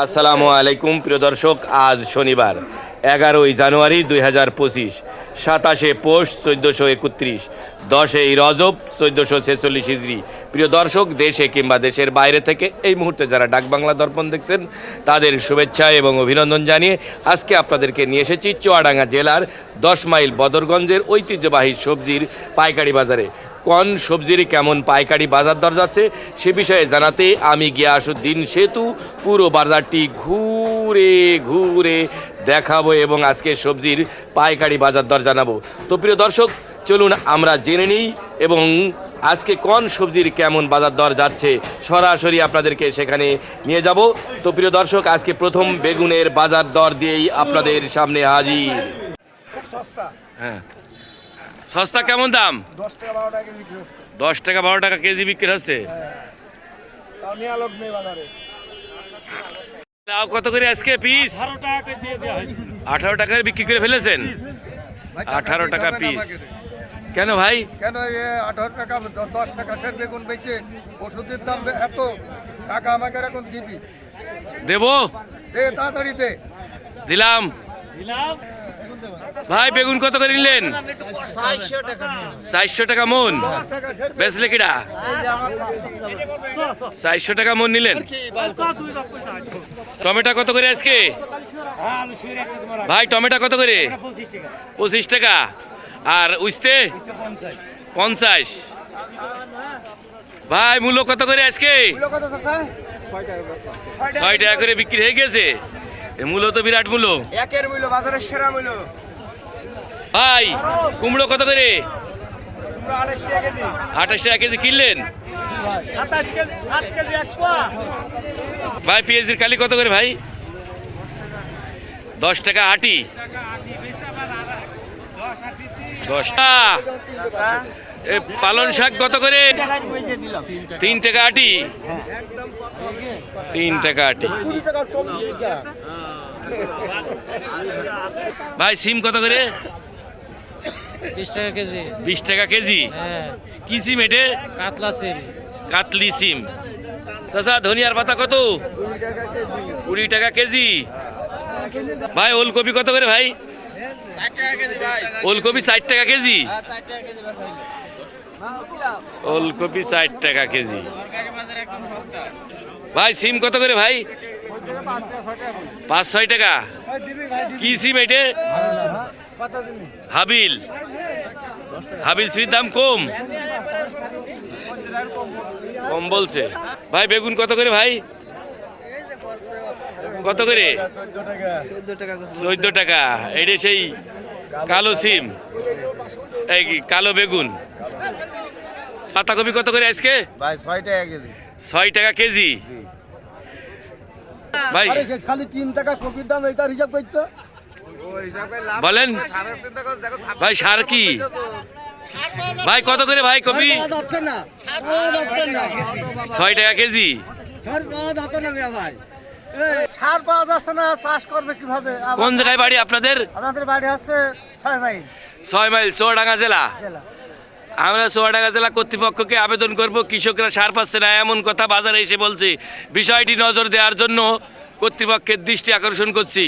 আসসালামু আলাইকুম প্রিয় দর্শক, আজ শনিবার 11ই জানুয়ারি 2025, 27শে পৌষ 1431, 10ই রজব 1446 হিজরি। প্রিয় দর্শক, দেশে কিংবা দেশের বাইরে থেকে এই মুহূর্তে যারা ডাক বাংলা দর্পণ দেখছেন তাদের শুভেচ্ছা এবং অভিনন্দন জানিয়ে আজকে আপনাদেরকে নিয়ে এসেছি চুয়াডাঙ্গা জেলার 10 মাইল বদরগঞ্জের ঐতিহ্যবাহী সবজির পাইকারি বাজারে। কোন সবজির কেমন পাইকারি বাজার দর যাচ্ছে সে বিষয়ে জানাতে আমি গিয়াসউদ্দিন সেতু পুরো বাজারটি ঘুরে ঘুরে দেখাবো এবং আজকে সবজির পাইকারি বাজার দর জানাবো। তো প্রিয় দর্শক, চলুন আমরা জেনে নিই এবং আজকে কোন সবজির কেমন বাজার দর যাচ্ছে সরাসরি আপনাদেরকে সেখানে নিয়ে যাব। তো প্রিয় দর্শক, আজকে প্রথম বেগুনের বাজার দর দিয়েই আপনাদের সামনে হাজির। খুব সস্তা। হ্যাঁ, সস্তা কেমন দাম? 10 টাকা 12 টাকা বিক্রি হচ্ছে। 10 টাকা 12 টাকা কেজি বিক্রি হচ্ছে। তাও নিয়ে লোক নেই বাজারে। লাউ কত করে আজকে পিস? 18 টাকায় বিক্রি করে ফেলেছেন। 18 টাকা পিস। কেন ভাই? কেন 18 টাকা 10 টাকা সের বেগুন বেচে ওষুধের দাম এত টাকা আমাকে এখন দিবি? দেবো? দে তাড়াতাড়ি দে। দিলাম। ভাই বেগুন কত করে নিলেন? 400 টাকা মন। বেচলে কিডা? 400 টাকা মন নিলেন। টমেটো কত করে আজকে ভাই? টমেটো কত করে? 25 টাকা। আর উস্তে 50। ভাই মূলো কত করে আজকে? 6 টাকা করে বিক্রি হয়ে গেছে। মূলো তো বিরাট মূলো, একের মূল্য বাজারের সেরা মূল্য। ভাই কুমড়ো কত করে? 28 টাকা কেজি কিনলেন। 27 কেজি 7 কেজি এক পোয়া। ভাই পেঁয়াজের কালি কত করে ভাই? 10 টাকা আটি। 10 টাকা। পালন শাক কত করে? 3 টাকা আটি। 3 টাকা আটি। ভাই সিম কত করে? 20 টাকা কেজি। 20 টাকা কেজি। হ্যাঁ, কি সিম এটে? কাতলা সিম। কাতলি সিম। চাচা ধনিয়ার পাতা কত? 20 টাকা কেজি। ভাই ওলকপি কত করে ভাই? ওলকপি 60 টাকা কেজি। ওলকপি 60 টাকা কেজি। ভাই সিম কত করে ভাই? 5-6 টাকা। কি সিম এটে? হাবিল। হাবিল সিমের দাম কম কম বলছে। ভাই বেগুন কত করে ভাই? কত করে? 14 টাকা। এটা সেই কালো সিম, এই কালো বেগুন। পাতাকপি কত করে আজকে? ভাই 6 টাকা কেজি। 6 টাকা কেজি। ভাই খালি 3 টাকা কপির দাম এইটার হিসাব করছো? বলেন ভাই সার কি ভাই কত করে ভাই কপি? 6 টাকা কেজি। সার পাওয়া যাচ্ছে না, চাষ করবে কিভাবে? কোন জায়গায় বাড়ি আপনাদের? আমাদের বাড়ি আছে 6 মাইল 6 মাইল চুয়াডাঙ্গা জেলা। আমরা চুয়াডাঙ্গা জেলা কর্তৃপক্ষকে আবেদন করব, কৃষকরা সার পাচ্ছে না এমন কথা বাজারে এসে বলছে। বিষয়টি নজর দেওয়ার জন্য কর্তৃপক্ষের দৃষ্টি আকর্ষণ করছি।